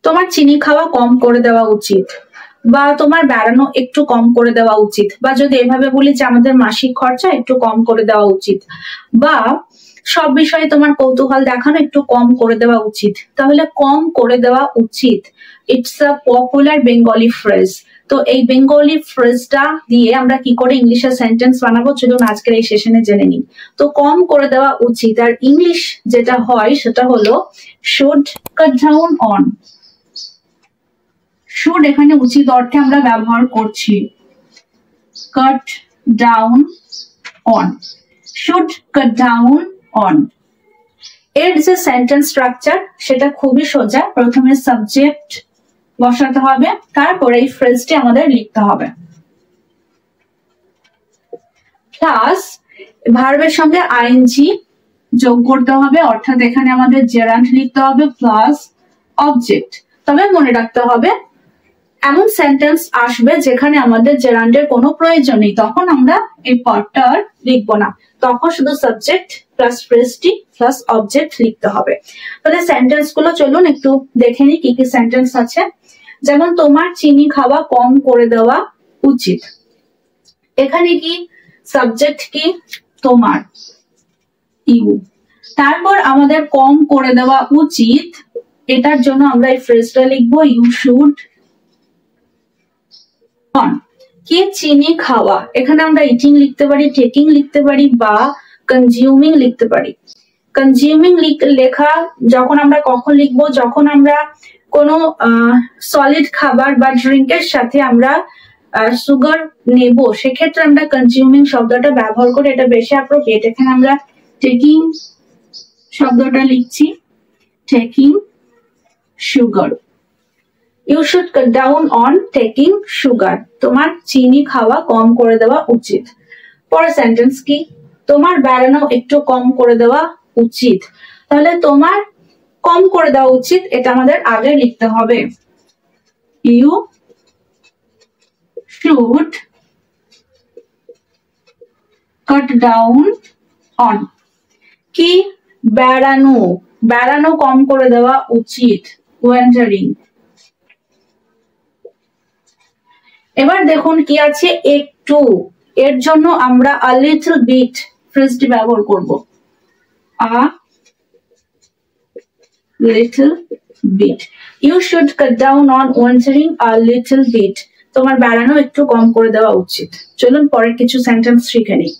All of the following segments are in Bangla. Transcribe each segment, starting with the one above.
তোমার চিনি খাওয়া কম করে দেওয়া উচিত, বা তোমার বেড়ানো একটু কম করে দেওয়া উচিত, বা যদি এভাবে বলি যে আমাদের মাসিক খরচা একটু কম করে দেওয়া উচিত, বা সব বিষয়ে তোমার কৌতূহল দেখানো একটু কম করে দেওয়া উচিত। তাহলে কম করে দেওয়া উচিত, it's a popular Bengali phrase. তো এই বেঙ্গলি ফ্রেজটা দিয়ে আমরা কি করে ইংলিশে সেন্টেন্স বানাবো চলুন আজকের এই সেশনে জেনে নিই। তো কম করে দেওয়া উচিত, আর ইংলিশ যেটা হয় সেটা হলো should cut down on. Should এখানে উচিত অর্থে আমরা ব্যবহার করছি, কাট down on, should cut down on. এর যে সেন্টেন্স স্ট্রাকচার সেটা খুবই সোজা। প্রথমে সাবজেক্ট বসাতে হবে, তারপরে এই ফ্রেজটি আমাদের লিখতে হবে, প্লাস ভার্বের সঙ্গে আইএনজি যোগ করতে হবে, অর্থাৎ এখানে আমাদের জেরান্ড লিখতে হবে প্লাস অবজেক্ট। তবে মনে রাখতে হবে এমন সেন্টেন্স আসবে যেখানে আমাদের জেরান্ডের কোনো প্রয়োজন নেই, তখন আমরা এই পার্টটা আর লিখবো না, তখন শুধু সাবজেক্ট প্লাস ফ্রেজটি প্লাস অবজেক্ট লিখতে হবে। তাহলে সেন্টেন্স গুলো চলুন একটু দেখে নিই কি কি সেন্টেন্স আছে। যেমন তোমার চিনি খাওয়া কম করে দেওয়া উচিত, এখানে কি সাবজেক্ট কি তোমার, ইউ। তারপর আমাদের কম করে দেওয়া উচিত, এটার জন্য আমরা এই ফ্রেজটা লিখবো ইউ শুড। কি চিনি খাওয়া, এখানে আমরা ইটিং লিখতে পারি, টেকিং লিখতে পারি, বা কনজিউমিং লিখতে পারি। কনজিউমিং লেখা যখন আমরা কখন লিখবো, যখন আমরা কোনো সলিড খাবার বা ড্রিঙ্কের সাথে আমরা সুগার নেব, সেক্ষেত্রে আমরা কনজিউমিং শব্দটা ব্যবহার করি, এটা বেশি অ্যাপ্রোপ্রিয়েট। এখানে আমরা টেকিং শব্দটা লিখছি, taking sugar. You should cut down on taking sugar, তোমার চিনি খাওয়া কম করে দেওয়া উচিত। পরের সেন্টেন্স কি, তোমার বেড়ানো একটু কম করে দেওয়া উচিত। তাহলে তোমার কম করে দেওয়া উচিত এটা আমাদের আগে লিখতে হবে, you should cut down on. কি বেড়ানো, বেড়ানো কম করে দেওয়া উচিত, ওয়ান্ডারিং। এবার দেখুন কি আছে একটু, এর জন্য আমরা a little bit ফ্রেজটি ব্যবহার করব, a little bit। You should cut down on wandering a little bit, তোমার বেড়ানো একটু কম করে দেওয়া উচিত। চলুন পরের কিছু সেন্টেন্স শিখে নিই।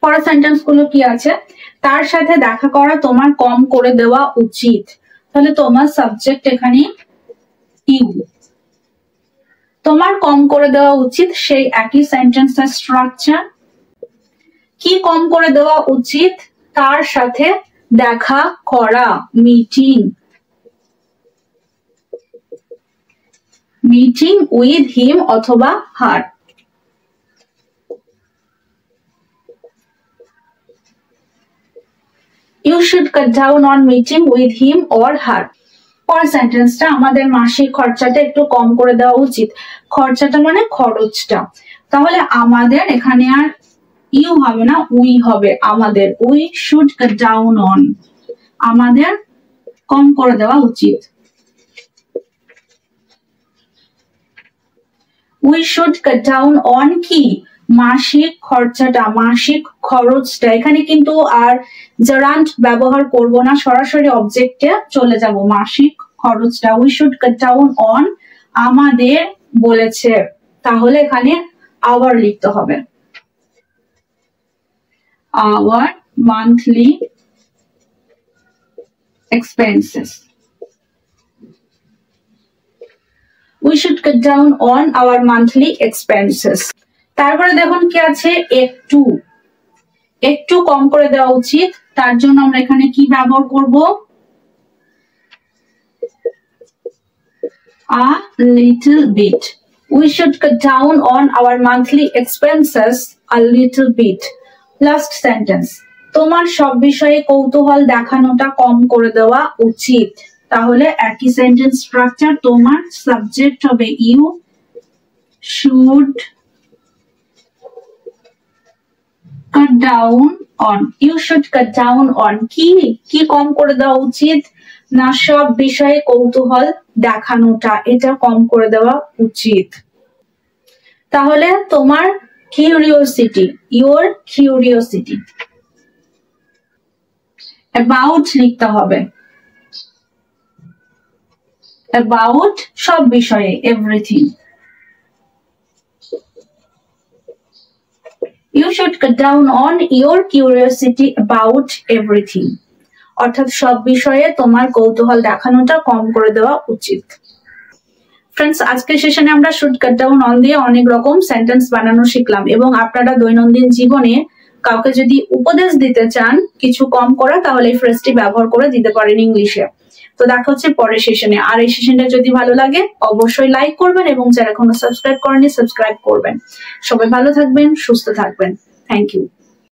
পরের সেন্টেন্স গুলো কি আছে, তার সাথে দেখা করা তোমার কম করে দেওয়া উচিত। তাহলে তোমার সাবজেক্ট এখানে ইউ, তোমার কম করে দেওয়া উচিত সেই একই সেন্টেন্সের স্ট্রাকচার। কি কম করে দেওয়া উচিত, তার সাথে দেখা করা, মিটিং, মিটিং উইথ হিম অথবা হার। You should cut down on meeting with him or her. পরের সেন্টেন্সটা, আমাদের মাসিক খরচাটা একটু কম করে দেওয়া উচিত। খরচাটা মানে খরচটা, তাহলে আমাদের এখানে আর ইউ হবে না, উই হবে, আমাদের। We should cut down on, আমাদের কম করে দেওয়া উচিত। We should cut down on কি মাসিক খরচাটা, মাসিক খরচটা। এখানে কিন্তু আর জারান্ড ব্যবহার করব না, সরাসরি অবজেক্টে চলে যাব, মাসিক খরচটা। We should cut down on আমাদের বলেছে, তাহলে এখানে আওয়ার লিখতে হবে, our monthly expenses. We should cut down on our monthly expenses. তারপরে দেখুন কি আছে একটু, একটু কম করে দেওয়া উচিত, তার জন্য আমরা এখানে কি ব্যবহার করব, a little bit. We should cut down on our monthly expenses a little bit. Last sentence, তোমার সব বিষয়ে কৌতূহল দেখানোটা কম করে দেওয়া উচিত। তাহলে একই সেন্টেন্স স্ট্রাকচার, তোমার সাবজেক্ট হবে you should cut down on. You should cut down on কি কি কম করে দেওয়া উচিত, না সব বিষয়ে কৌতূহল দেখানোটা, এটা কম করে দেওয়া উচিত। তাহলে তোমার কিউরিওসিটি, ইওর কিউরিওসিটি। অ্যাবাউট লিখতে হবে, অ্যাবাউট সব বিষয়ে, everything. You should cut down on your curiosity about everything. অর্থাৎ সব বিষয়ে তোমার কৌতূহল দেখানোটা কম করে দেওয়া উচিত। ফ্রেন্ডস, আজকের সেশনে আমরা শুড কাট ডাউন অন দিয়ে অনেক রকম সেন্টেন্স বানানো শিখলাম, এবং আপনারা দৈনন্দিন জীবনে কাউকে যদি উপদেশ দিতে চান কিছু কম করা, তাহলে এই ফ্রেজটি ব্যবহার করে দিতে পারেন ইংলিশে। তো দেখা হচ্ছে পরের সেশনে। আর এই সেশনটা যদি ভালো লাগে অবশ্যই লাইক করবেন, এবং যারা এখনো সাবস্ক্রাইব করেনি সাবস্ক্রাইব করবেন। সবাই ভালো থাকবেন, সুস্থ থাকবেন। Thank you.